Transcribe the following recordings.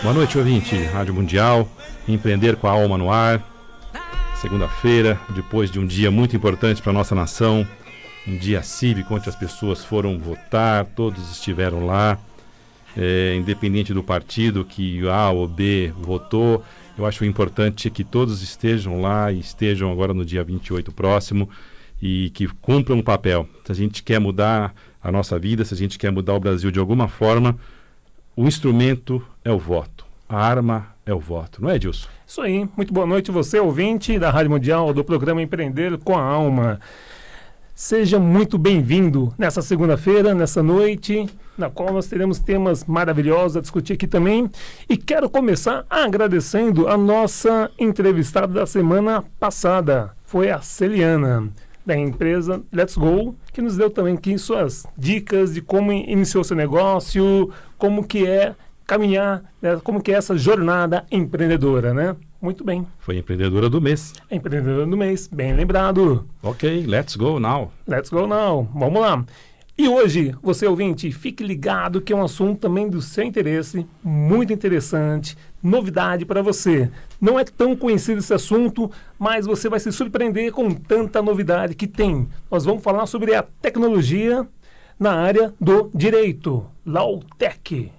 Boa noite, ouvinte. Rádio Mundial, Empreender com a Alma no ar. Segunda-feira, depois de um dia muito importante para a nossa nação, um dia cívico onde as pessoas foram votar, todos estiveram lá, independente do partido que A ou B votou. Eu acho importante que todos estejam lá e estejam agora no dia 28 próximo e que cumpram um papel. Se a gente quer mudar a nossa vida, se a gente quer mudar o Brasil de alguma forma, o instrumento é o voto, a arma é o voto, não é, Edilson? Isso aí, muito boa noite você, ouvinte da Rádio Mundial, do programa Empreender com a Alma. Seja muito bem-vindo nessa segunda-feira, nessa noite, na qual nós teremos temas maravilhosos a discutir aqui também. E quero começar agradecendo a nossa entrevistada da semana passada, foi a Celiana, da empresa Let's Go, que nos deu também aqui suas dicas de como iniciou seu negócio, como que é caminhar, né, como que é essa jornada empreendedora, né? Muito bem. Foi empreendedora do mês. Empreendedora do mês, bem lembrado. Ok, let's go now. Let's go now, vamos lá. E hoje, você ouvinte, fique ligado que é um assunto também do seu interesse, muito interessante, novidade para você. Não é tão conhecido esse assunto, mas você vai se surpreender com tanta novidade que tem. Nós vamos falar sobre a tecnologia na área do direito, Lautech.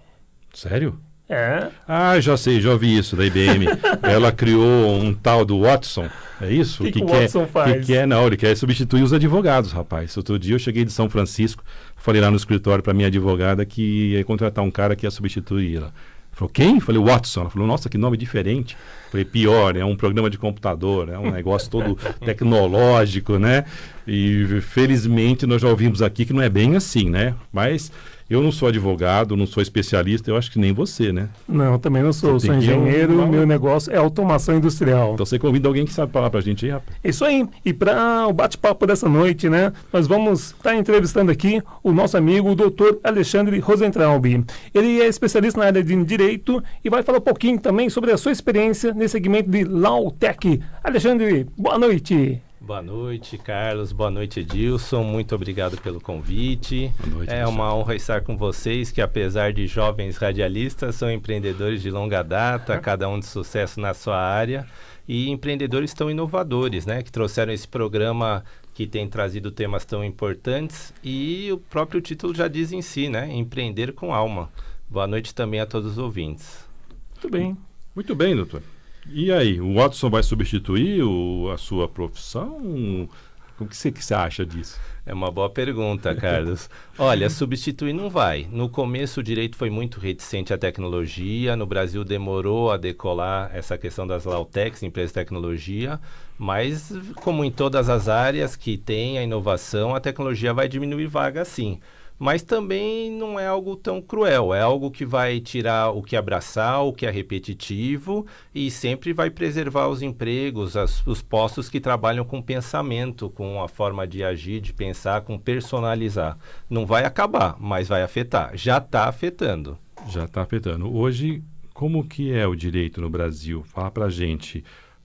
Sério? É. Ah, já sei, já ouvi isso da IBM. Ela criou um tal do Watson, é isso? O que o Watson faz? Não, ele quer substituir os advogados, rapaz. Outro dia eu cheguei de São Francisco, falei lá no escritório para minha advogada que ia contratar um cara que ia substituir ela. Falou, quem? Falei, Watson. Ela falou, nossa, que nome diferente. Falei, pior, é um programa de computador, é um negócio todo tecnológico, né? E felizmente nós já ouvimos aqui que não é bem assim, né? Mas eu não sou advogado, não sou especialista, eu acho que nem você, né? Não, também não sou. Sou engenheiro, meu negócio é automação industrial. Então você convida alguém que sabe falar pra gente aí, rapaz. Isso aí. E para o bate-papo dessa noite, né? Nós vamos estar entrevistando aqui o nosso amigo, o Dr. Alexandre Rosentraub. Ele é especialista na área de direito e vai falar um pouquinho também sobre a sua experiência nesse segmento de Lautech. Alexandre, boa noite. Boa noite, Carlos. Boa noite, Edilson. Muito obrigado pelo convite. Boa noite, é uma honra estar com vocês, que apesar de jovens radialistas, são empreendedores de longa data, cada um de sucesso na sua área, e empreendedores tão inovadores, né, que trouxeram esse programa que tem trazido temas tão importantes, e o próprio título já diz em si, né, Empreender com Alma. Boa noite também a todos os ouvintes. Muito bem. Muito bem, doutor. E aí, o Watson vai substituir a sua profissão? O que você acha disso? É uma boa pergunta, Carlos. Olha, substituir não vai. No começo o direito foi muito reticente à tecnologia, no Brasil demorou a decolar essa questão das Lautechs, empresas de tecnologia, mas como em todas as áreas que tem a inovação, a tecnologia vai diminuir vaga sim. Mas também não é algo tão cruel, é algo que vai tirar o que é braçal, o que é repetitivo e sempre vai preservar os empregos, os postos que trabalham com pensamento, com a forma de agir, de pensar, com personalizar. Não vai acabar, mas vai afetar. Já está afetando. Já está afetando. Hoje, como que é o direito no Brasil? Fala pra gente.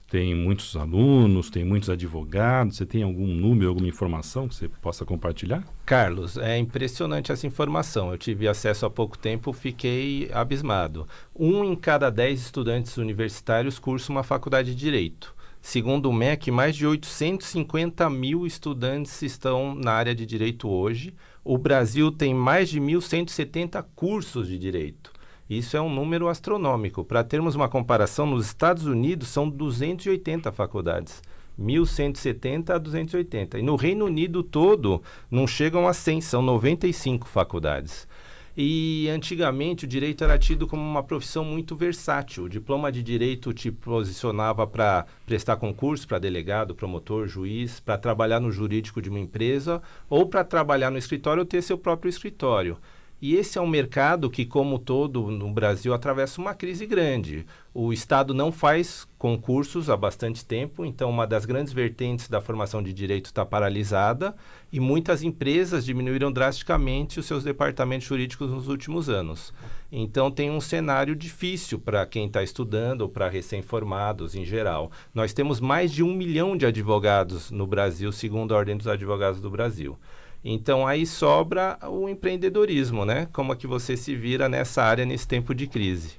Tem muitos alunos, tem muitos advogados, você tem algum número, alguma informação que você possa compartilhar? Carlos, é impressionante essa informação. Eu tive acesso há pouco tempo, fiquei abismado. 1 em cada 10 estudantes universitários cursa uma faculdade de Direito. Segundo o MEC, mais de 850 mil estudantes estão na área de Direito hoje. O Brasil tem mais de 1.170 cursos de Direito. Isso é um número astronômico. Para termos uma comparação, nos Estados Unidos são 280 faculdades. 1.170 a 280. E no Reino Unido todo não chegam a 100, são 95 faculdades. E antigamente o direito era tido como uma profissão muito versátil. O diploma de direito te posicionava para prestar concurso para delegado, promotor, juiz, para trabalhar no jurídico de uma empresa ou para trabalhar no escritório ou ter seu próprio escritório. E esse é um mercado que, como todo no Brasil, atravessa uma crise grande. O Estado não faz concursos há bastante tempo, então uma das grandes vertentes da formação de direito está paralisada e muitas empresas diminuíram drasticamente os seus departamentos jurídicos nos últimos anos. Então tem um cenário difícil para quem está estudando ou para recém-formados em geral. Nós temos mais de 1 milhão de advogados no Brasil, segundo a Ordem dos Advogados do Brasil. Então aí sobra o empreendedorismo, né? Como é que você se vira nessa área nesse tempo de crise?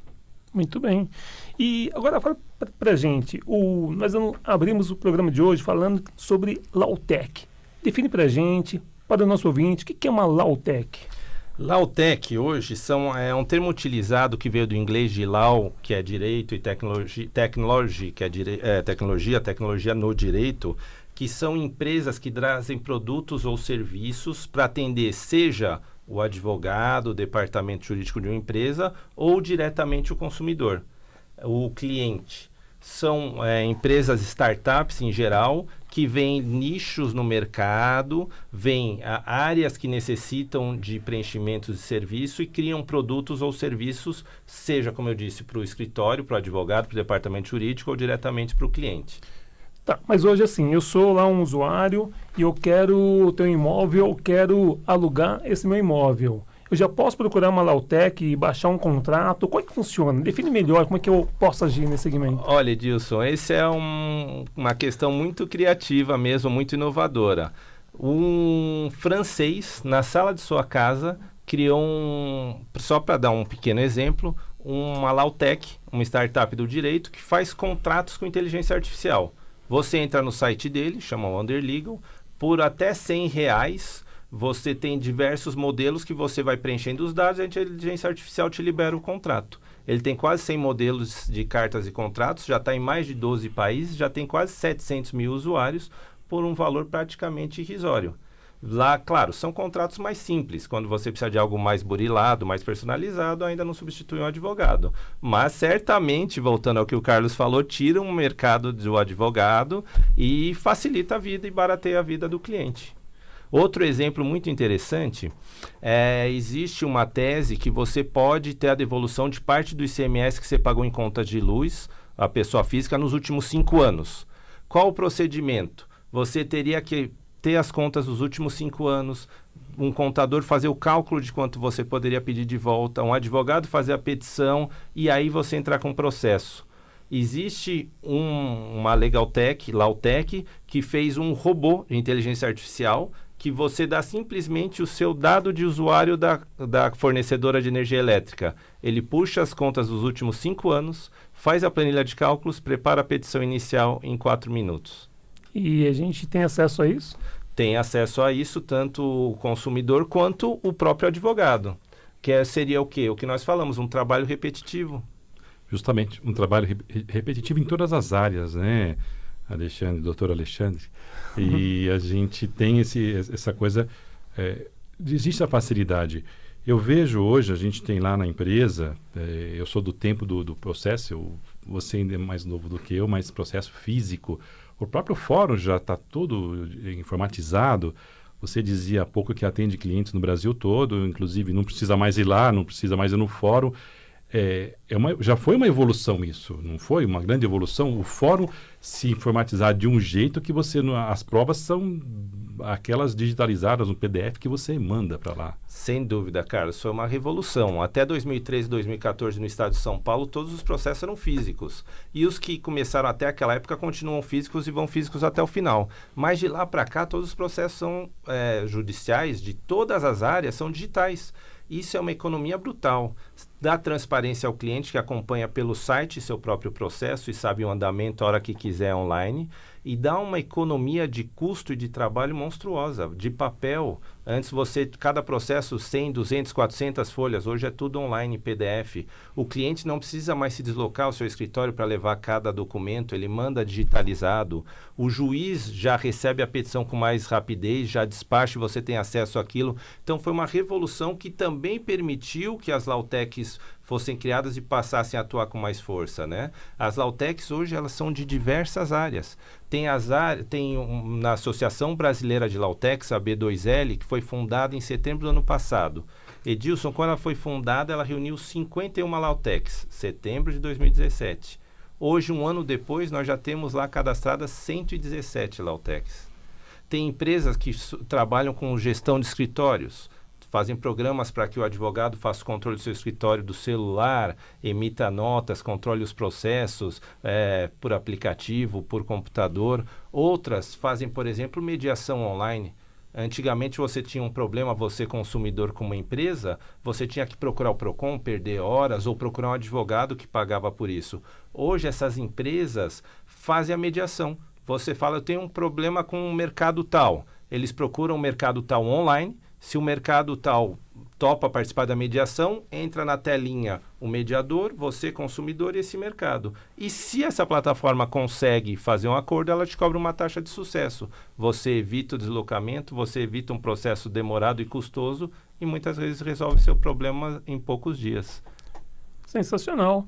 Muito bem. E agora fala para a gente, nós abrimos o programa de hoje falando sobre Lautec. Define para a gente, para o nosso ouvinte, o que é uma Lautec? Lautec hoje é um termo utilizado que veio do inglês de law, que é direito, e technology, que é tecnologia no direito, que são empresas que trazem produtos ou serviços para atender seja o advogado, o departamento jurídico de uma empresa ou diretamente o consumidor, o cliente. São empresas startups em geral que veem nichos no mercado, veem áreas que necessitam de preenchimentos de serviço e criam produtos ou serviços, seja, como eu disse, para o escritório, para o advogado, para o departamento jurídico ou diretamente para o cliente. Tá, mas hoje assim, eu sou lá um usuário e eu quero ter um imóvel, eu quero alugar esse meu imóvel. Eu já posso procurar uma Lautec e baixar um contrato? Como é que funciona? Define melhor como é que eu posso agir nesse segmento. Olha, Edilson, esse é uma questão muito criativa mesmo, muito inovadora. Um francês, na sala de sua casa, criou só para dar um pequeno exemplo, uma Lautec, uma startup do direito, que faz contratos com inteligência artificial. Você entra no site dele, chama Underlegal, por até R$100, você tem diversos modelos que você vai preenchendo os dados e a inteligência artificial te libera o contrato. Ele tem quase 100 modelos de cartas e contratos, já está em mais de 12 países, já tem quase 700 mil usuários por um valor praticamente irrisório. Lá, claro, são contratos mais simples. Quando você precisa de algo mais burilado, mais personalizado, ainda não substitui um advogado. Mas, certamente, voltando ao que o Carlos falou, tira um mercado do advogado e facilita a vida e barateia a vida do cliente. Outro exemplo muito interessante, existe uma tese que você pode ter a devolução de parte do ICMS que você pagou em contas de luz, a pessoa física, nos últimos 5 anos. Qual o procedimento? Você teria que ter as contas dos últimos 5 anos, um contador fazer o cálculo de quanto você poderia pedir de volta, um advogado fazer a petição e aí você entrar com o processo. Existe uma Lautec, que fez um robô de inteligência artificial que você dá simplesmente o seu dado de usuário da fornecedora de energia elétrica. Ele puxa as contas dos últimos 5 anos, faz a planilha de cálculos, prepara a petição inicial em 4 minutos. E a gente tem acesso a isso? Tem acesso a isso tanto o consumidor quanto o próprio advogado. Seria o quê? O que nós falamos, um trabalho repetitivo. Justamente, um trabalho repetitivo em todas as áreas, né, Alexandre, doutor Alexandre? E a gente tem essa coisa, existe a facilidade. Eu vejo hoje, a gente tem lá na empresa, eu sou do tempo do processo, você ainda é mais novo do que eu, mas processo físico. O próprio fórum já está todo informatizado. Você dizia há pouco que atende clientes no Brasil todo, inclusive não precisa mais ir lá, não precisa mais ir no fórum. Já foi uma evolução isso, não foi? Uma grande evolução. O fórum se informatizar de um jeito que as provas são aquelas digitalizadas no PDF que você manda para lá. Sem dúvida, Carlos, foi uma revolução. Até 2013, 2014, no estado de São Paulo, todos os processos eram físicos. E os que começaram até aquela época continuam físicos e vão físicos até o final. Mas de lá para cá, todos os processos são judiciais, de todas as áreas, são digitais. Isso é uma economia brutal. Dá transparência ao cliente que acompanha pelo site seu próprio processo e sabe o andamento a hora que quiser online. E dá uma economia de custo e de trabalho monstruosa. De papel, antes cada processo 100, 200, 400 folhas, hoje é tudo online, PDF. O cliente não precisa mais se deslocar ao seu escritório para levar cada documento, ele manda digitalizado. O juiz já recebe a petição com mais rapidez, já despacha e você tem acesso àquilo. Então foi uma revolução que também permitiu que as Lautecs fossem criadas e passassem a atuar com mais força, né? As Lautecs hoje elas são de diversas áreas. Tem na Associação Brasileira de Lautecs, a B2L, que foi fundada em setembro do ano passado. Edilson, quando ela foi fundada, ela reuniu 51 Lautecs, setembro de 2017. Hoje, um ano depois, nós já temos lá cadastradas 117 Lautecs. Tem empresas que trabalham com gestão de escritórios, fazem programas para que o advogado faça o controle do seu escritório do celular, emita notas, controle os processos por aplicativo, por computador. Outras fazem, por exemplo, mediação online. Antigamente você tinha um problema, você consumidor com uma empresa, você tinha que procurar o PROCON, perder horas ou procurar um advogado que pagava por isso. Hoje essas empresas fazem a mediação. Você fala, eu tenho um problema com o mercado tal. Eles procuram o mercado tal online. Se o mercado tal topa participar da mediação, entra na telinha o mediador, você consumidor e esse mercado. E se essa plataforma consegue fazer um acordo, ela te cobra uma taxa de sucesso. Você evita o deslocamento, você evita um processo demorado e custoso e muitas vezes resolve seu problema em poucos dias. Sensacional.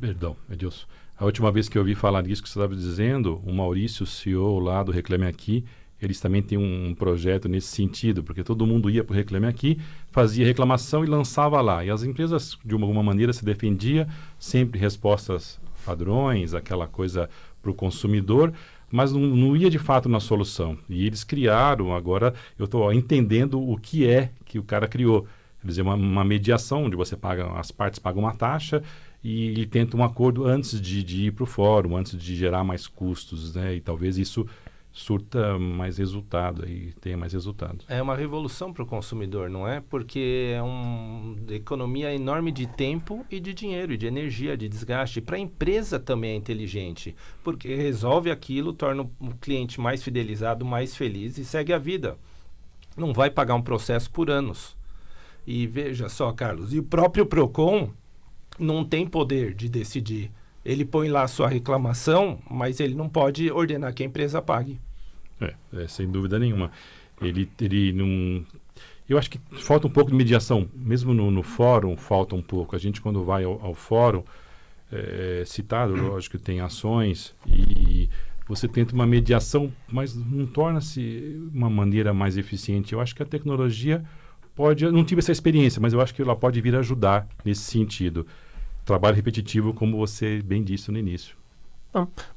Perdão, Edilson. A última vez que eu ouvi falar disso que você estava dizendo, o Maurício, CEO lá do Reclame Aqui, eles também têm um projeto nesse sentido, porque todo mundo ia para o Reclame Aqui, fazia reclamação e lançava lá. E as empresas, de alguma maneira, se defendiam, sempre respostas padrões, aquela coisa para o consumidor, mas não ia de fato na solução. E eles criaram, agora eu estou entendendo o que é que o cara criou. Eles é uma mediação, onde você paga, as partes pagam uma taxa e tenta um acordo antes de ir para o fórum, antes de gerar mais custos, né? E talvez isso surta mais resultado e tenha mais resultado. É uma revolução para o consumidor, não é? Porque é uma economia enorme de tempo e de dinheiro, e de energia, de desgaste. Para a empresa também é inteligente, porque resolve aquilo, torna o cliente mais fidelizado, mais feliz e segue a vida. Não vai pagar um processo por anos. E veja só, Carlos, e o próprio PROCON não tem poder de decidir. Ele põe lá a sua reclamação, mas ele não pode ordenar que a empresa pague. Sem dúvida nenhuma. Ele não... Eu acho que falta um pouco de mediação. Mesmo no fórum, falta um pouco. A gente, quando vai ao fórum, citado, lógico que tem ações, e você tenta uma mediação, mas não torna-se uma maneira mais eficiente. Eu acho que a tecnologia pode... Eu não tive essa experiência, mas eu acho que ela pode vir ajudar nesse sentido. Trabalho repetitivo, como você bem disse no início.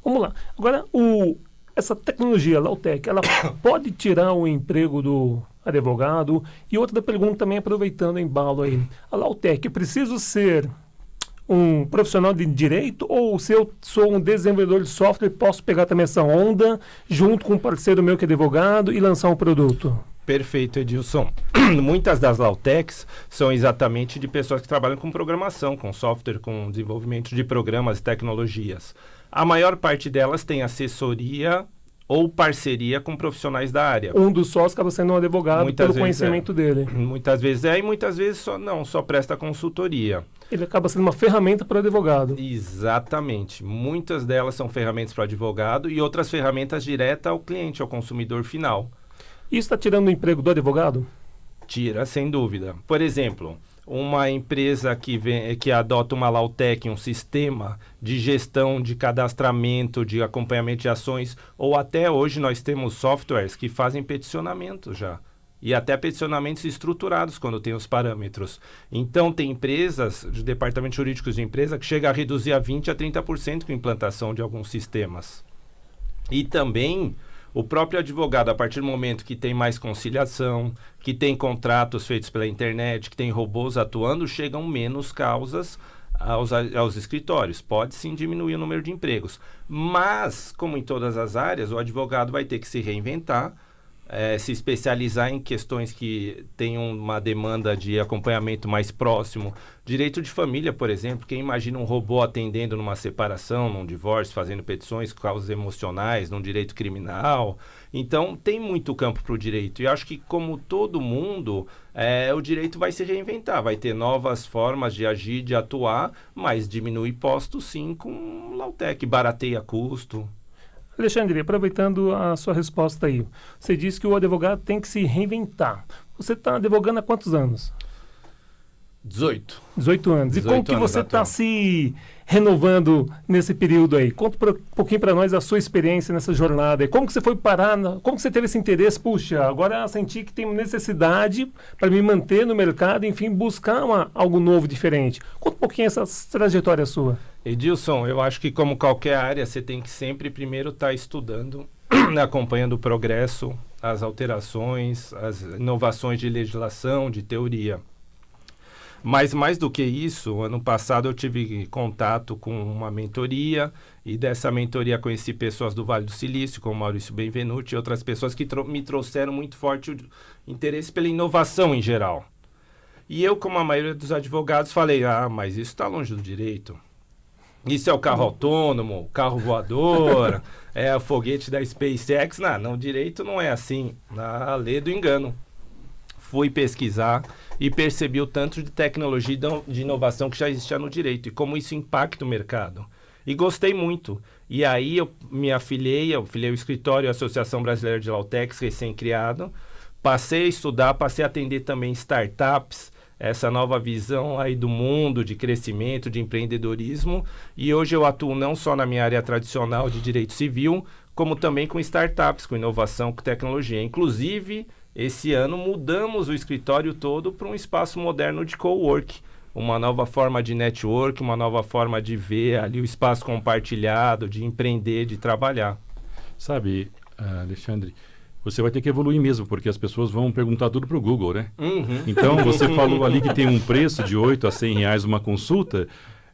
Vamos lá. Agora, essa tecnologia, a Lautec, ela pode tirar o emprego do advogado? E outra pergunta também, aproveitando o embalo aí. A Lautec, eu preciso ser um profissional de direito ou se eu sou um desenvolvedor de software, posso pegar também essa onda junto com um parceiro meu que é advogado e lançar um produto? Perfeito, Edilson. Muitas das Lautecs são exatamente de pessoas que trabalham com programação, com software, com desenvolvimento de programas e tecnologias. A maior parte delas tem assessoria ou parceria com profissionais da área. Um dos sócios acaba sendo um advogado pelo conhecimento dele. Muitas vezes e muitas vezes só presta consultoria. Ele acaba sendo uma ferramenta para o advogado. Exatamente. Muitas delas são ferramentas para o advogado e outras ferramentas diretas ao cliente, ao consumidor final. Isso está tirando o emprego do advogado? Tira, sem dúvida. Por exemplo, uma empresa que adota uma Lautec, um sistema de gestão, de cadastramento, de acompanhamento de ações, ou até hoje nós temos softwares que fazem peticionamento já. E até peticionamentos estruturados quando tem os parâmetros. Então, tem empresas, de departamentos jurídicos de empresa, que chega a reduzir a 20% a 30% com a implantação de alguns sistemas. E também... O próprio advogado, a partir do momento que tem mais conciliação, que tem contratos feitos pela internet, que tem robôs atuando, chegam menos causas aos escritórios. Pode sim diminuir o número de empregos. Mas, como em todas as áreas, o advogado vai ter que se reinventar, se especializar em questões que tenham uma demanda de acompanhamento mais próximo. Direito de família, por exemplo, quem imagina um robô atendendo numa separação, num divórcio, fazendo petições, causas emocionais, num direito criminal. Então, tem muito campo para o direito. E acho que, como todo mundo, o direito vai se reinventar, vai ter novas formas de agir, de atuar, mas diminui impostos, sim, com Lautec, barateia custo. Alexandre, aproveitando a sua resposta aí, você disse que o advogado tem que se reinventar. Você está advogando há quantos anos? 18. 18 anos. E como que você está se renovando nesse período aí? Conta um pouquinho para nós a sua experiência nessa jornada aí. Como que você foi parar, como que você teve esse interesse? Puxa, agora eu senti que tem necessidade para me manter no mercado, enfim, buscar algo novo, diferente. Conta um pouquinho essa trajetória sua. Edilson, eu acho que como qualquer área, você tem que sempre primeiro estar estudando, acompanhando o progresso, as alterações, as inovações de legislação, de teoria. Mas mais do que isso, ano passado eu tive contato com uma mentoria e dessa mentoria conheci pessoas do Vale do Silício, como Maurício Benvenuti e outras pessoas que me trouxeram muito forte o interesse pela inovação em geral. E eu, como a maioria dos advogados, falei, mas isso está longe do direito. Isso é o carro autônomo, o carro voador, é o foguete da SpaceX. Não, direito não é assim, na lei do engano. Fui pesquisar e percebi o tanto de tecnologia e de inovação que já existia no direito e como isso impacta o mercado. E gostei muito. E aí eu me afiliei o escritório e a Associação Brasileira de Lautex, recém-criado. Passei a estudar, passei a atender também startups, essa nova visão aí do mundo de crescimento, de empreendedorismo. E hoje eu atuo não só na minha área tradicional de direito civil, como também com startups, com inovação, com tecnologia. Inclusive, esse ano mudamos o escritório todo para um espaço moderno de cowork. Uma nova forma de network, uma nova forma de ver ali o espaço compartilhado, de empreender, de trabalhar. Sabe, Alexandre, você vai ter que evoluir mesmo, porque as pessoas vão perguntar tudo para o Google, né? Uhum. Então, você falou ali que tem um preço de 8 a 100 reais uma consulta.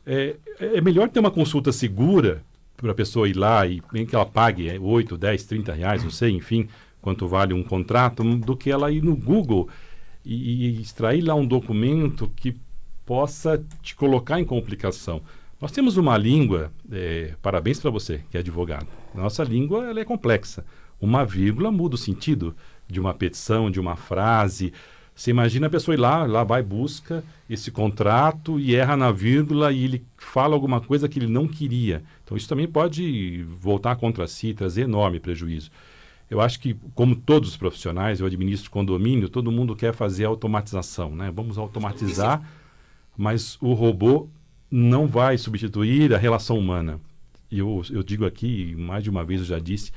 É melhor ter uma consulta segura para a pessoa ir lá e bem que ela pague 8, 10, 30 reais, não sei, enfim, quanto vale um contrato, do que ela ir no Google e extrair lá um documento que possa te colocar em complicação. Nós temos uma língua, parabéns para você que é advogado, nossa língua ela é complexa, uma vírgula muda o sentido de uma petição, de uma frase. Você imagina a pessoa ir lá vai, busca esse contrato e erra na vírgula e ele fala alguma coisa que ele não queria. Então isso também pode voltar contra si, trazer enorme prejuízo. Eu acho que, como todos os profissionais, eu administro condomínio, todo mundo quer fazer automatização, né? Vamos automatizar, mas o robô não vai substituir a relação humana. E eu digo aqui, mais de uma vez eu já disse,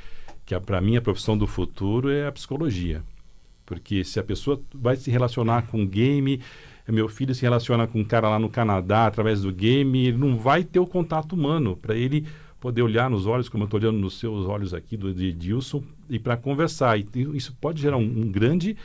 que para mim a profissão do futuro é a psicologia. Porque se a pessoa vai se relacionar com game, meu filho se relaciona com um cara lá no Canadá através do game, ele não vai ter o contato humano para ele poder olhar nos olhos, como eu estou olhando nos seus olhos aqui do Edilson, e para conversar. E isso pode gerar um grande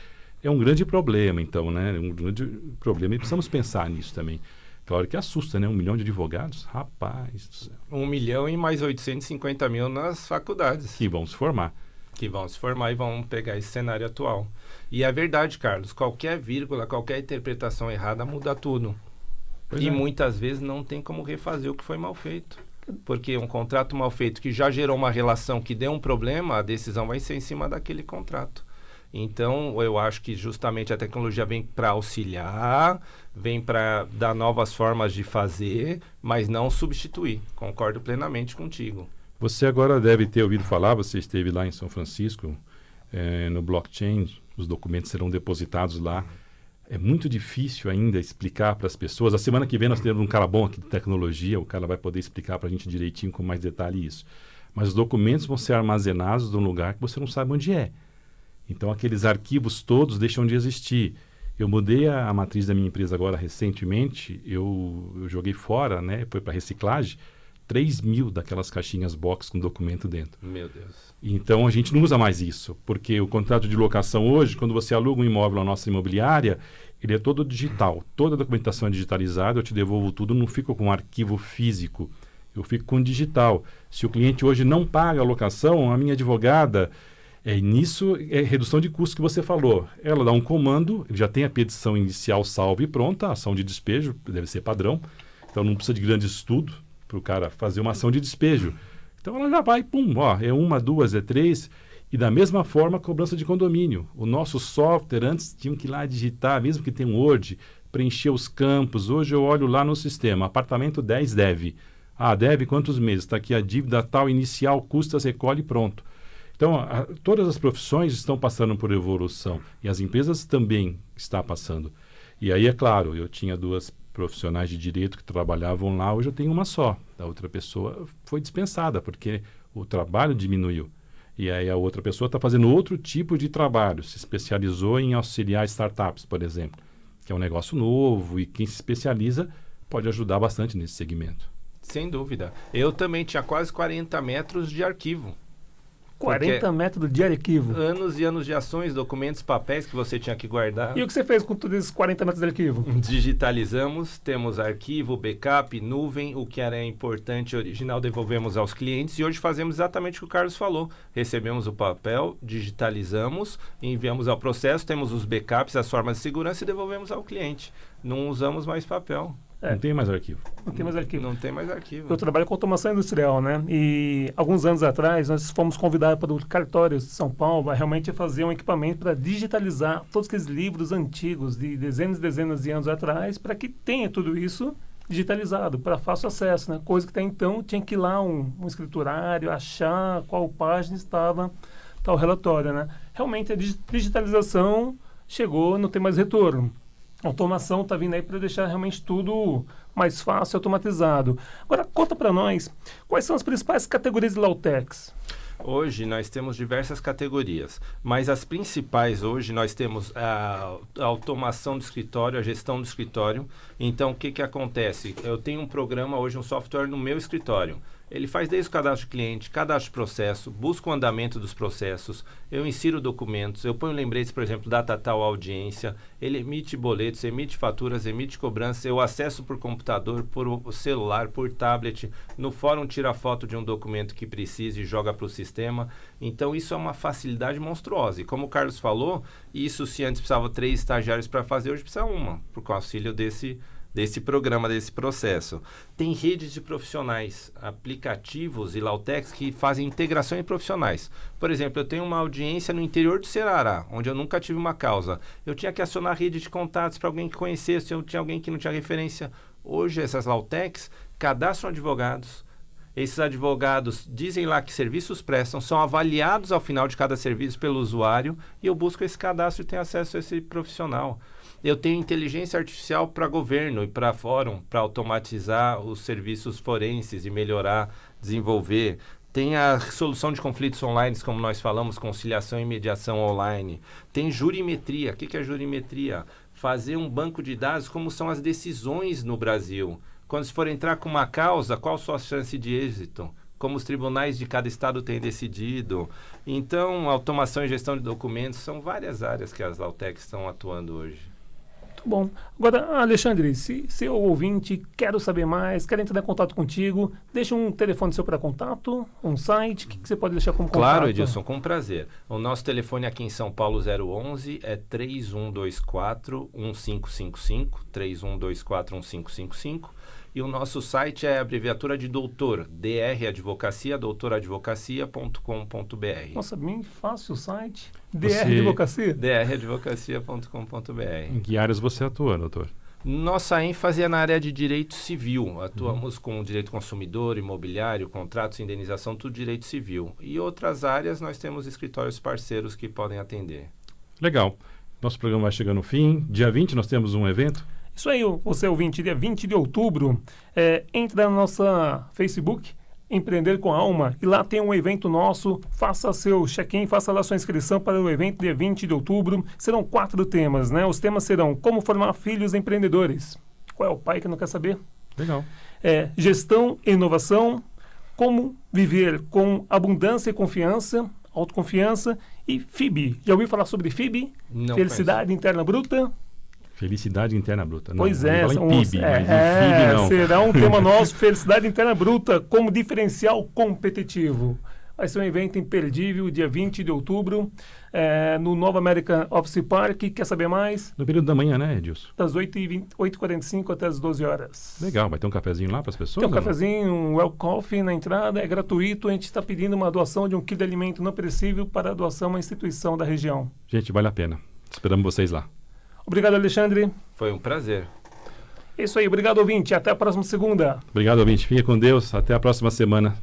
problema, então, né? Um grande problema. E precisamos pensar nisso também. Claro que assusta, né? 1 milhão de advogados, rapaz do céu. 1 milhão e mais 850 mil nas faculdades. Que vão se formar. Que vão se formar e vão pegar esse cenário atual. E é verdade, Carlos, qualquer vírgula, qualquer interpretação errada muda tudo. Muitas vezes não tem como refazer o que foi mal feito. Porque um contrato mal feito que já gerou uma relação que deu um problema, a decisão vai ser em cima daquele contrato. Então, eu acho que justamente a tecnologia vem para auxiliar, vem para dar novas formas de fazer, mas não substituir. Concordo plenamente contigo. Você agora deve ter ouvido falar, você esteve lá em São Francisco, no blockchain, os documentos serão depositados lá. É muito difícil ainda explicar para as pessoas. A semana que vem nós temos um cara bom aqui de tecnologia, o cara vai poder explicar para a gente direitinho com mais detalhe isso. Mas os documentos vão ser armazenados num lugar que você não sabe onde é. Então aqueles arquivos todos deixam de existir. Eu mudei a matriz da minha empresa agora recentemente, eu joguei fora, né? Foi para reciclagem, 3.000 daquelas caixinhas box com documento dentro. Meu Deus. Então a gente não usa mais isso, porque o contrato de locação hoje, quando você aluga um imóvel na nossa imobiliária, ele é todo digital, toda a documentação é digitalizada, eu te devolvo tudo, não fico com um arquivo físico, eu fico com digital. Se o cliente hoje não paga a locação, a minha advogada, nisso é redução de custo que você falou. Ela dá um comando, já tem a petição inicial salva e pronta, a ação de despejo, deve ser padrão, então não precisa de grande estudo para o cara fazer uma ação de despejo. Então ela já vai, pum, é 1, 2, 3, e da mesma forma a cobrança de condomínio. O nosso software, antes tinham que ir lá digitar, mesmo que tenha um Word, preencher os campos. Hoje eu olho lá no sistema, apartamento 10 deve. Deve quantos meses? Está aqui a dívida tal, inicial, custas, recolhe, pronto. Então, todas as profissões estão passando por evolução e as empresas também estão passando. E aí, é claro, eu tinha 2 profissionais de direito que trabalhavam lá, hoje eu tenho uma só. A outra pessoa foi dispensada, porque o trabalho diminuiu. E aí a outra pessoa está fazendo outro tipo de trabalho, se especializou em auxiliar startups, por exemplo, que é um negócio novo e quem se especializa pode ajudar bastante nesse segmento. Sem dúvida. Eu também tinha quase 40 metros de arquivo. 40 metros de arquivo. Anos e anos de ações, documentos, papéis que você tinha que guardar. E o que você fez com todos esses 40 metros de arquivo? Digitalizamos, temos arquivo, backup, nuvem, o que era importante e original devolvemos aos clientes e hoje fazemos exatamente o que o Carlos falou. Recebemos o papel, digitalizamos, enviamos ao processo, temos os backups, as formas de segurança e devolvemos ao cliente. Não usamos mais papel. Não tem mais arquivo. Não tem mais arquivo. Não tem mais arquivo. Eu trabalho com automação industrial, né? E alguns anos atrás nós fomos convidados para o cartório de São Paulo a realmente fazer um equipamento para digitalizar todos aqueles livros antigos de dezenas e dezenas de anos atrás para que tenha tudo isso digitalizado, para fácil acesso, né? Coisa que até então tinha que ir lá um escriturário, achar qual página estava tal relatório, né? Realmente a digitalização chegou, não tem mais retorno. A automação está vindo aí para deixar realmente tudo mais fácil, automatizado. Agora, conta para nós, quais são as principais categorias de Lautex? Hoje nós temos diversas categorias, mas as principais hoje nós temos a automação do escritório, a gestão do escritório. Então, o que acontece? Eu tenho um programa hoje, um software no meu escritório. Ele faz desde o cadastro de cliente, cadastro de processo, busca o andamento dos processos, eu insiro documentos, eu ponho lembretes, por exemplo, data tal audiência, ele emite boletos, emite faturas, emite cobranças, eu acesso por computador, por celular, por tablet, no fórum tira foto de um documento que precise e joga para o sistema. Então, isso é uma facilidade monstruosa. E como o Carlos falou, isso se antes precisava 3 estagiários para fazer, hoje precisa uma, por auxílio desse programa, desse processo. Tem redes de profissionais, aplicativos e Lautex que fazem integração em profissionais. Por exemplo, eu tenho uma audiência no interior do Ceará, onde eu nunca tive uma causa. Eu tinha que acionar a rede de contatos para alguém que conhecesse, eu tinha alguém que não tinha referência. Hoje, essas Lautex cadastram advogados. Esses advogados dizem lá que serviços prestam, são avaliados ao final de cada serviço pelo usuário e eu busco esse cadastro e tenho acesso a esse profissional. Eu tenho inteligência artificial para governo e para fórum, para automatizar os serviços forenses e melhorar, desenvolver. Tem a solução de conflitos online, como nós falamos, conciliação e mediação online. Tem jurimetria. O que é jurimetria? Fazer um banco de dados, como são as decisões no Brasil. Quando se for entrar com uma causa, qual a sua chance de êxito? Como os tribunais de cada estado têm decidido. Então, automação e gestão de documentos são várias áreas que as Lautex estão atuando hoje. Muito bom. Agora, Alexandre, se seu ouvinte quer saber mais, quer entrar em contato contigo, deixa um telefone seu para contato, um site, o que você pode deixar como contato? Claro, Edilson, com prazer. O nosso telefone aqui em São Paulo 011 é 3124-1555, 3124-1555. E o nosso site é a abreviatura de doutor, DR Advocacia, doutoradvocacia.com.br. Nossa, bem fácil o site. DR Advocacia? dradvocacia.com.br. Em que áreas você atua, doutor? Nossa ênfase é na área de direito civil. Atuamos com direito consumidor, imobiliário, contratos, indenização, tudo direito civil. E outras áreas nós temos escritórios parceiros que podem atender. Legal. Nosso programa vai chegando no fim. Dia 20 nós temos um evento. Isso aí, você ouvinte, dia 20 de outubro, entra na nossa Facebook, Empreender com a Alma, e lá tem um evento nosso, faça seu check-in, faça lá sua inscrição para o evento dia 20 de outubro. Serão 4 temas, né? Os temas serão como formar filhos empreendedores. Qual é o pai que não quer saber? Legal. Gestão e inovação, como viver com abundância e confiança, autoconfiança, e FIB. Já ouviu falar sobre FIB? Não Felicidade conheço. Interna Bruta. Felicidade interna bruta. Pois não, é, fala em PIB, mas em FIB não. Será um tema nosso, Felicidade Interna Bruta, como diferencial competitivo. Vai ser um evento imperdível, dia 20 de outubro, no Nova American Office Park. Quer saber mais? No período da manhã, né, Edilson? Das 8h45 até as 12 horas. Legal, vai ter um cafezinho lá para as pessoas? Tem um cafezinho, um well coffee na entrada, é gratuito. A gente está pedindo uma doação de 1 quilo de alimento não perecível para a doação a uma instituição da região. Gente, vale a pena. Esperamos vocês lá. Obrigado, Alexandre. Foi um prazer. É isso aí, obrigado, ouvinte. Até a próxima segunda. Obrigado, ouvinte. Fique com Deus. Até a próxima semana.